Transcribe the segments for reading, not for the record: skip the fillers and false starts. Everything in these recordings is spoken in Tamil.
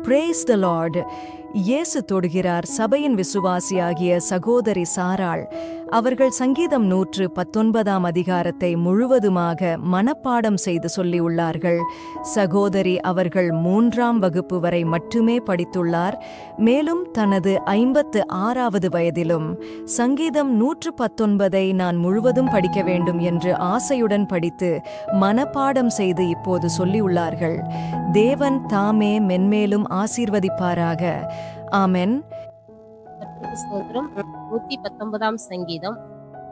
பிரேஸ் த லார்ட். இயேசு தொடுகிறார் சபையின் விசுவாசியாகிய சகோதரி சாராள். அவர்கள் சங்கீதம் 119 அதிகாரத்தை முழுவதுமாக மனப்பாடம் செய்து சொல்லியுள்ளார்கள். சகோதரி அவர்கள் 3ஆம் வகுப்பு வரை மட்டுமே படித்துள்ளார். மேலும் தனது 56வது வயதிலும் சங்கீதம் 119 நான் முழுவதும் படிக்க வேண்டும் என்று ஆசையுடன் படித்து மனப்பாடம் செய்து இப்போது சொல்லியுள்ளார்கள். தேவன் தாமே மென்மேலும் ஆசீர்வதிப்பாராக. ஆமென். கர்த்தருக்கு ஸ்தோத்திரம். 119 சங்கீதம்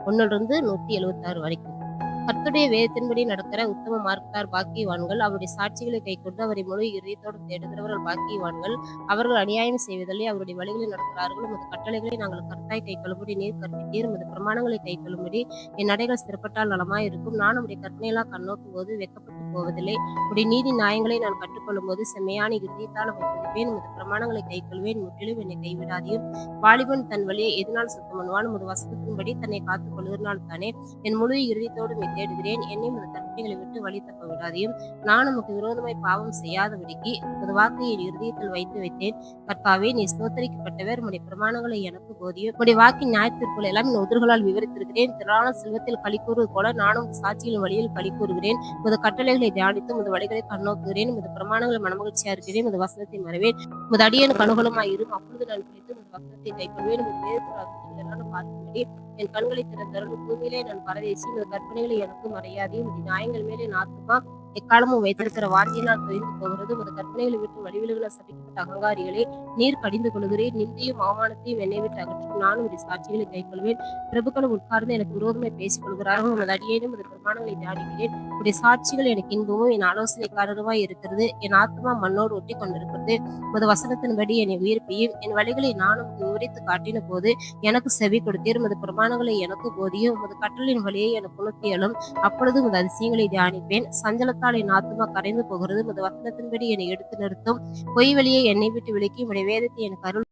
1 176 வரைக்கும். கர்த்தருடைய வேதத்தின்படி நடக்கிற உத்தம மார்க்கத்தார் பாக்கியவான்கள். அவருடைய சாட்சிகளை கைக்கொண்டு அவரை முழு இதயத்தோடு தேடுகிறவர்கள் பாக்கியவான்கள். அவர்கள் அநியாயம் செய்வதில்லை, அவருடைய வழிகளில் நடக்கிறார்கள். உமது கட்டளைகளை நாங்கள் கர்த்தாய் கைக்கொள்ளும்படி நீர் கற்பித்தீர். உமது பிரமாணங்களை கைக்கொள்ளும்படி என் நடைகள் ஸ்திரப்பட்டால் நலமாய் இருக்கும். நான் உடைய கற்பனையெல்லாம் கண்ணோக்கும் போது வெட்கப்பட்டு போவதில்லை. உடைய நீதி நியாயங்களை நான் கற்றுக்கொள்ளும் போது செம்மையான இருதயத்தால் வைத்திருப்பேன். உமது பிரமாணங்களை கைக்கொள்வேன், முற்றிலும் என்னை கைவிடாதையும். வாலிபன் தன் வழியை எதனால் சுத்தம் பண்ணுவான்? உமது வசனத்தின்படி தன்னை காத்துக் கொள்வதனால் தானே. என் முழு இருதயத்தோடு தேடுகிறேன், என்னை உமது கற்பனைகளை விட்டு வழி தப்ப விடாதையும். நான் உமக்கு விரோதமாய் பாவம் செய்யாதபடிக்கு உமது வாக்கை என் இருதயத்தில் வைத்தேன். கர்த்தாவே, நீ ஸ்தோத்தரிக்கப்பட்டவர். உம்முடைய பிரமாணங்களை எனக்கு போதியும். உம்முடைய வாக்கின் நியாயத்திற்குள் எல்லாம் என் உதடுகளால் விவரித்திருக்கிறேன். திரளான செல்வத்தில் களி கூறுவது போல நானும் சாட்சியின் வழியில் களி கூறுகிறேன். உமது கட்டளைகளை தியானித்து உமது வழிகளை கண்ணோக்குகிறேன். உமது பிரமாணங்களை மனமகிழ்ச்சியா இருக்கிறேன். உமது வசனத்தை மறவேன். உமது அடியனுக்கு அனுகூலமாய் இரும். அப்பொழுது நான் பிடித்து உமது வசனத்தை கைக்கொள்வேன். உமது வேதத்தில் பார்க்கும்படி என் கண்களை திறந்தருளும். பூமியிலே நான் பரதேசி. உமது கற்பனைகளை எனக்கு மறையாதையும். உமது நியாயங்கள் மேலே என் ஆத்துமா எக்காலமும் வைத்திருக்கிற வார்த்தையினால் தொய்ந்து போகிறது. உமது கற்பனைகளை விட்டு வழிவிலுகளை சபிக்கப்பட்ட அகங்காரிகளே, நீர் கடிந்து கொள்கிறேன். நிந்தையும் அவமானத்தையும் என்னை விட்டு அகற்றும். நானும் உடைய சாட்சிகளை கைக்கொள்வேன். பிரபுக்களும் உட்கார்ந்து எனக்கு விரோதமாய் பேசிக் கொள்கிறார்கள். உமது அடியேனும் உமது பிரமாணங்களை தியானிக்கிறேன். உடைய சாட்சிகள் எனக்கு இன்பமும் என் ஆலோசனைக்காரருமாய் இருக்கிறது. என் ஆத்மா மண்ணோடு ஒட்டி கொண்டிருக்கிறது. உமது வசனத்தின்படி என்னை உயிர்ப்பையும் என் வழிகளை நானும் விவரித்து காட்டின போது எனக்கு செவி கொடுத்தீர். உமது பிரமாணங்களை எனக்கு போதியும். உமது கட்டளின் வழியை எனக்கு உணர்த்தியலும். அப்பொழுது உமது அதிசயங்களை தியானிப்பேன். சஞ்சலத்தால் என் ஆத்மா கரைந்து போகிறது. உமது வசனத்தின்படி என்னை எடுத்து நிறுத்தும். பொய் வழியை என்னை விட்டு விலக்கி உம்முடைய வேதத்தை எனக்கு அருள்